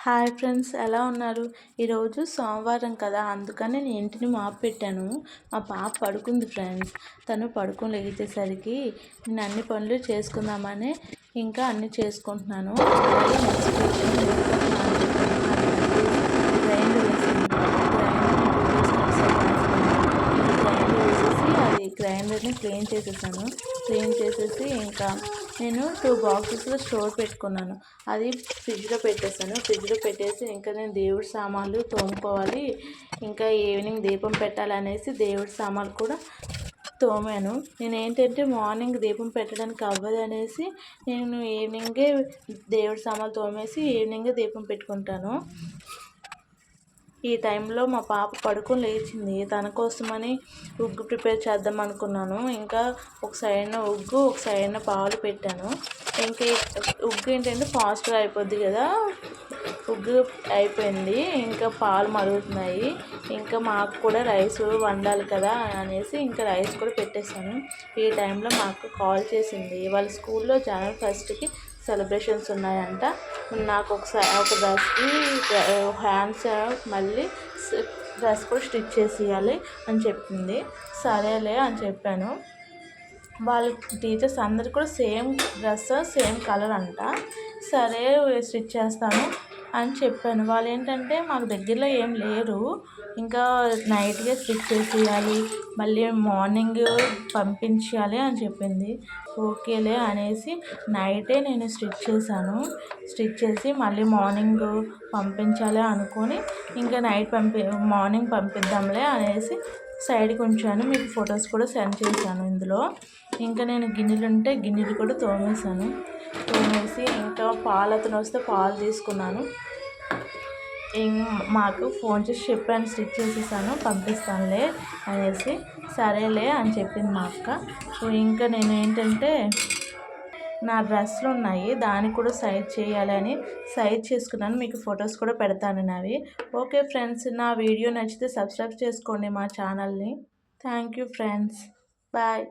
Hi friends, ఎలా ఉన్నారు? ఈరోజు సోమవారం కదా, అందుకని నేను ఇంటిని మాపు పెట్టాను. మా పాప పడుకుంది ఫ్రెండ్స్. తను పడుకొని లేచేసరికి నేను అన్ని పనులు చేసుకుందామని ఇంకా అన్నీ చేసుకుంటున్నాను. అలాగే గ్రైండర్ గ్రైండర్ని క్లీన్ చేసేసాను. క్లీన్ చేసేసి ఇంకా నేను 2 బాక్సెస్లో స్టోర్ పెట్టుకున్నాను. అది ఫ్రిడ్జ్లో పెట్టేశాను. ఫ్రిడ్జ్లో పెట్టేసి ఇంకా నేను దేవుడి సామాన్లు తోముకోవాలి, ఇంకా ఈవినింగ్ దీపం పెట్టాలనేసి దేవుడి సామాన్లు కూడా తోమాను. నేను ఏంటంటే మార్నింగ్ దీపం పెట్టడానికి అవ్వదు అనేసి నేను ఈవినింగే దేవుడి సామాన్లు తోమేసి ఈవినింగే దీపం పెట్టుకుంటాను. ఈ టైంలో మా పాప పడుకొని లేచింది. తన కోసమని ఉగ్గు ప్రిపేర్ చేద్దాం అనుకున్నాను. ఇంకా ఒక సైడ్న ఉగ్గు, ఒక సైడ్న పాలు పెట్టాను. ఇంకా ఉగ్గు ఏంటంటే ఫాస్ట్గా అయిపోద్ది కదా, ఉగ్గు అయిపోయింది. ఇంకా పాలు మరుగుతున్నాయి. ఇంకా మాకు కూడా రైస్ వండాలి కదా అనేసి ఇంకా రైస్ కూడా పెట్టేశాను. ఈ టైంలో మా అక్క కాల్ చేసింది. వాళ్ళ స్కూల్లో జనవరి 1కి సెలబ్రేషన్స్ ఉన్నాయంట. నాకు ఒక డ్రెస్కి హ్యాండ్స్ మళ్ళీ డ్రెస్ కూడా స్టిచ్ చేసేయాలి అని చెప్పింది. సరేలే అని చెప్పాను. వాళ్ళ టీచర్స్ అందరు కూడా సేమ్ డ్రెస్ సేమ్ కలర్ అంట. సరే స్టిచ్ చేస్తాను అని చెప్పాను. వాళ్ళు ఏంటంటే మాకు దగ్గరలో ఏం లేరు, ఇంకా నైట్గా స్టిచ్ చేసేయాలి, మళ్ళీ మార్నింగ్ పంపించాలి అని చెప్పింది. ఓకేలే అనేసి నైటే నేను స్టిచ్ చేశాను. స్టిచ్ చేసి మళ్ళీ మార్నింగ్ పంపించాలి అనుకొని ఇంకా మార్నింగ్ పంపిద్దాంలే అనేసి సైడ్కి ఉంచాను. మీకు ఫొటోస్ కూడా సెండ్ చేశాను ఇందులో. ఇంకా నేను గిన్నెలు కూడా తోమేసి ఇంకా పాలు అతను వస్తే పాలు తీసుకున్నాను. మాకు ఫోన్ చేసి చెప్పాను, స్టిచ్ చేసేసాను పంపిస్తానులే అనేసి. సరేలే అని చెప్పింది మా అక్క. సో ఇంకా నేను ఏంటంటే నా డ్రెస్సులు ఉన్నాయి, దానికి కూడా సైజ్ చేయాలని సైజ్ చేసుకున్నాను. మీకు ఫొటోస్ కూడా పెడతాను నావి. ఓకే ఫ్రెండ్స్, నా వీడియో నచ్చితే సబ్స్క్రైబ్ చేసుకోండి మా ఛానల్ని. Thank you friends, bye.